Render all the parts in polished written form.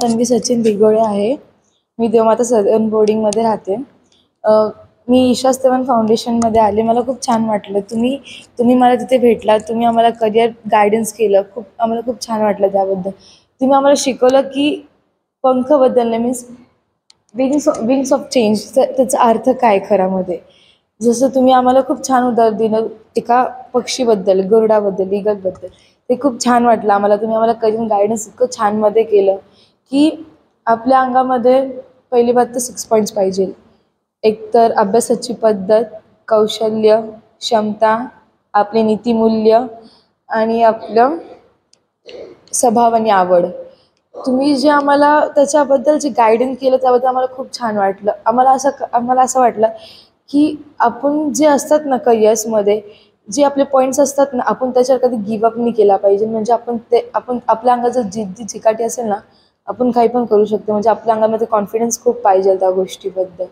तन्वी सचिन दिगोळे आहे. मी देवमाता सदन बोर्डिंगमध्ये राहते. मी ईशा स्तवन फाउंडेशनमध्ये आले. मला खूप छान वाटलं. तुम्ही मला तिथे भेटलात. तुम्ही आम्हाला करिअर गायडन्स केलं. आम्हाला खूप छान वाटलं त्याबद्दल. तुम्ही आम्हाला शिकवलं की पंख बदलणे मीन्स विंग्स ऑफ चेंज त्याचा अर्थ काय खऱ्यामध्ये. जसं तुम्ही आम्हाला खूप छान उदाहरण दिलं एका पक्षीबद्दल, गरुडाबद्दल, ईगलबद्दल. ते खूप छान वाटलं आम्हाला. तुम्ही आम्हाला करिअर गायडन्स इतकं छानमध्ये केलं की आपल्या अंगामध्ये पहिली बात तर 6 पॉईंट्स पाहिजे. एक तर अभ्यासाची पद्धत, कौशल्य, क्षमता, आपले नीतिमूल्य आणि आपलं स्वभाव आणि आवड. तुम्ही जे आम्हाला त्याच्याबद्दल जे गायडन्स केलं त्याबद्दल आम्हाला खूप छान वाटलं. आम्हाला असं वाटलं की आपण जे असतात ना करिअर्समध्ये जे आपले पॉईंट्स असतात ना, आपण त्याच्यावर कधी गिवअप नाही केला पाहिजे. म्हणजे आपण आपल्या अंगात जर जिद्दी चिकाटी असेल ना, आपण काही पण करू शकतो. म्हणजे आपल्या अंगामध्ये कॉन्फिडन्स खूप पाहिजे त्या गोष्टीबद्दल.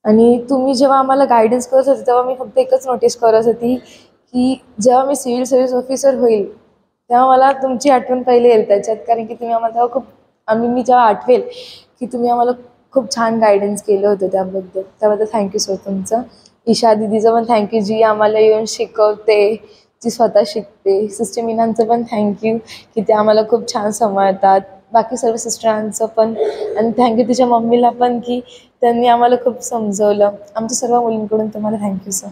आणि तुम्ही जेव्हा आम्हाला गायडन्स करत होते तेव्हा मी फक्त एकच नोटीस करत होती की जेव्हा मी सिव्हिल सर्व्हिस ऑफिसर होईल तेव्हा मला तुमची आठवण पहिले येईल त्याच्यात. कारण की तुम्ही आम्हाला तेव्हा मी जेव्हा आठवेल की तुम्ही आम्हाला खूप छान गायडन्स केलं होतं त्याबद्दल थँक्यू सर तुमचं. ईशा दिदीचं पण थँक्यू जी आम्हाला येऊन शिकवते, जी स्वतः शिकते. सिस्टर मीनांचं पण थँक्यू की ते आम्हाला खूप छान सांभाळतात. बाकी सर्व सिस्टरांचं पण. आणि थँक्यू तिच्या मम्मीला पण की त्यांनी आम्हाला खूप समजवलं. आमच्या सर्व मुलींकडून तुम्हाला थँक्यू सर.